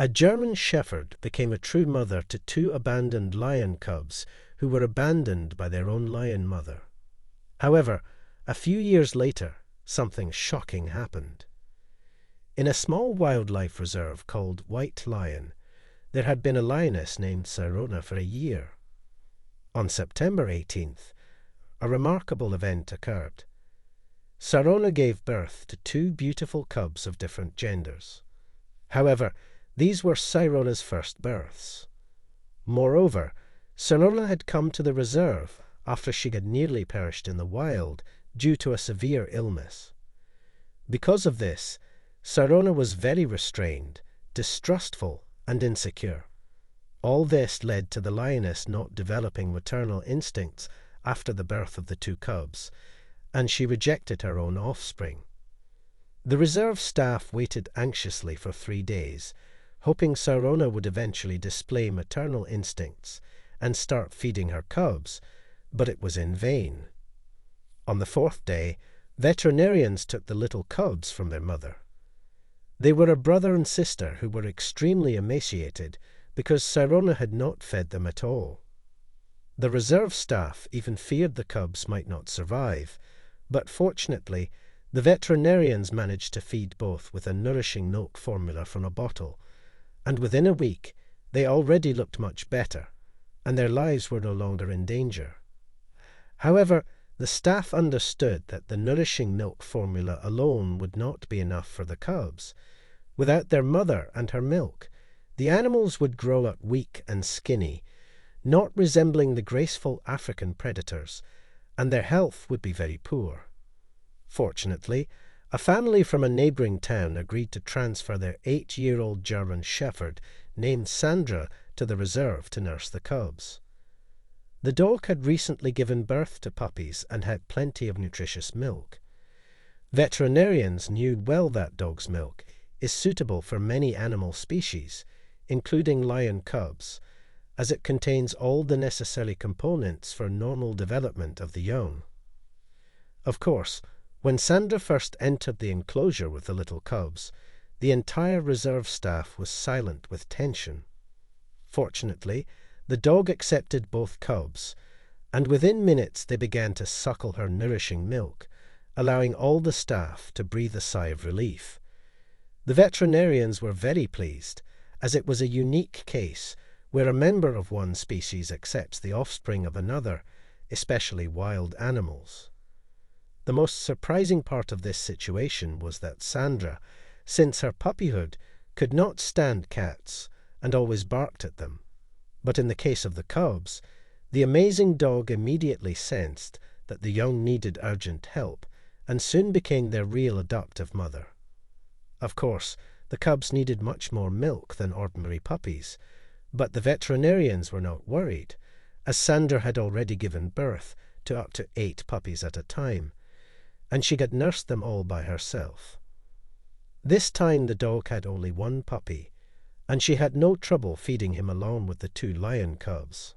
A German shepherd became a true mother to two abandoned lion cubs who were abandoned by their own lion mother. However, a few years later, something shocking happened. In a small wildlife reserve called White Lion, there had been a lioness named Sirona for a year. On September 18th, a remarkable event occurred. Sirona gave birth to two beautiful cubs of different genders. However, these were Sirona's first births. Moreover, Sirona had come to the reserve after she had nearly perished in the wild due to a severe illness. Because of this, Sirona was very restrained, distrustful, and insecure. All this led to the lioness not developing maternal instincts after the birth of the two cubs, and she rejected her own offspring. The reserve staff waited anxiously for 3 days, hoping Sirona would eventually display maternal instincts and start feeding her cubs, but it was in vain. On the 4th day, veterinarians took the little cubs from their mother. They were a brother and sister who were extremely emaciated because Sirona had not fed them at all. The reserve staff even feared the cubs might not survive, but fortunately, the veterinarians managed to feed both with a nourishing milk formula from a bottle, and within a week they already looked much better, and their lives were no longer in danger. However, the staff understood that the nourishing milk formula alone would not be enough for the cubs. Without their mother and her milk, the animals would grow up weak and skinny, not resembling the graceful African predators, and their health would be very poor. Fortunately, a family from a neighboring town agreed to transfer their 8-year-old German shepherd named Sandra to the reserve to nurse the cubs. The dog had recently given birth to puppies and had plenty of nutritious milk. Veterinarians knew well that dog's milk is suitable for many animal species, including lion cubs, as it contains all the necessary components for normal development of the young. Of course, when Sandra first entered the enclosure with the little cubs, the entire reserve staff was silent with tension. Fortunately, the dog accepted both cubs, and within minutes they began to suckle her nourishing milk, allowing all the staff to breathe a sigh of relief. The veterinarians were very pleased, as it was a unique case where a member of one species accepts the offspring of another, especially wild animals. The most surprising part of this situation was that Sandra, since her puppyhood, could not stand cats and always barked at them. But in the case of the cubs, the amazing dog immediately sensed that the young needed urgent help and soon became their real adoptive mother. Of course, the cubs needed much more milk than ordinary puppies, but the veterinarians were not worried, as Sandra had already given birth to up to 8 puppies at a time, and she had nursed them all by herself. This time the dog had only 1 puppy, and she had no trouble feeding him along with the 2 lion cubs.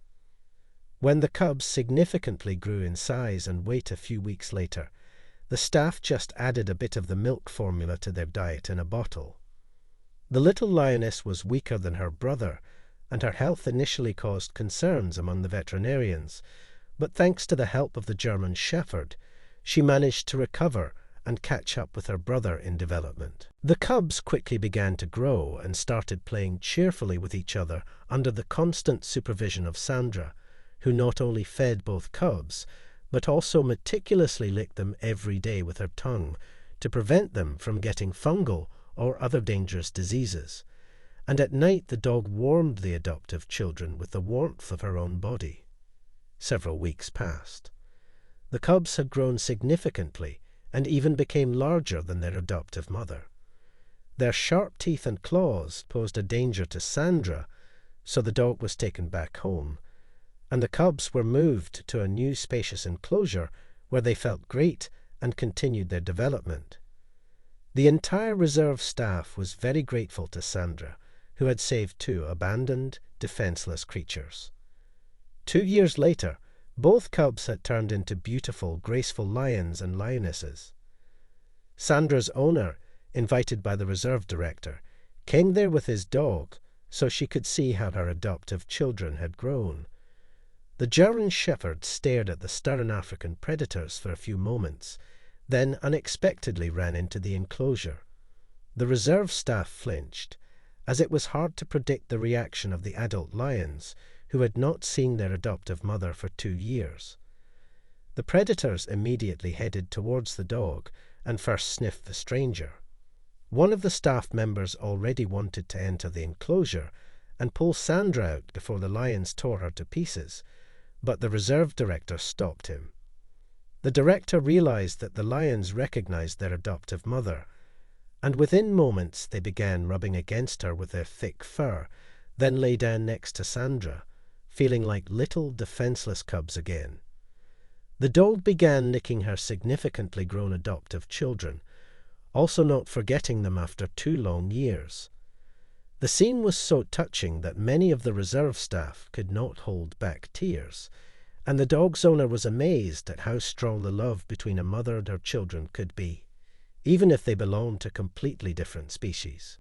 When the cubs significantly grew in size and weight a few weeks later, the staff just added a bit of the milk formula to their diet in a bottle. The little lioness was weaker than her brother, and her health initially caused concerns among the veterinarians, but thanks to the help of the German shepherd, she managed to recover and catch up with her brother in development. The cubs quickly began to grow and started playing cheerfully with each other under the constant supervision of Sandra, who not only fed both cubs, but also meticulously licked them every day with her tongue to prevent them from getting fungal or other dangerous diseases. And at night the dog warmed the adoptive children with the warmth of her own body. Several weeks passed. The cubs had grown significantly and even became larger than their adoptive mother. Their sharp teeth and claws posed a danger to Sandra, so the dog was taken back home, and the cubs were moved to a new spacious enclosure where they felt great and continued their development. The entire reserve staff was very grateful to Sandra, who had saved 2 abandoned, defenseless creatures. 2 years later, both cubs had turned into beautiful, graceful lions and lionesses. Sandra's owner, invited by the reserve director, came there with his dog so she could see how her adoptive children had grown. The German shepherd stared at the stern African predators for a few moments, then unexpectedly ran into the enclosure. The reserve staff flinched, as it was hard to predict the reaction of the adult lions, who had not seen their adoptive mother for 2 years. The predators immediately headed towards the dog and first sniffed the stranger. One of the staff members already wanted to enter the enclosure and pull Sandra out before the lions tore her to pieces, but the reserve director stopped him. The director realized that the lions recognized their adoptive mother, and within moments they began rubbing against her with their thick fur, then lay down next to Sandra, feeling like little defenseless cubs again. The dog began licking her significantly grown adoptive children, also not forgetting them after 2 long years. The scene was so touching that many of the reserve staff could not hold back tears, and the dog's owner was amazed at how strong the love between a mother and her children could be, even if they belonged to completely different species.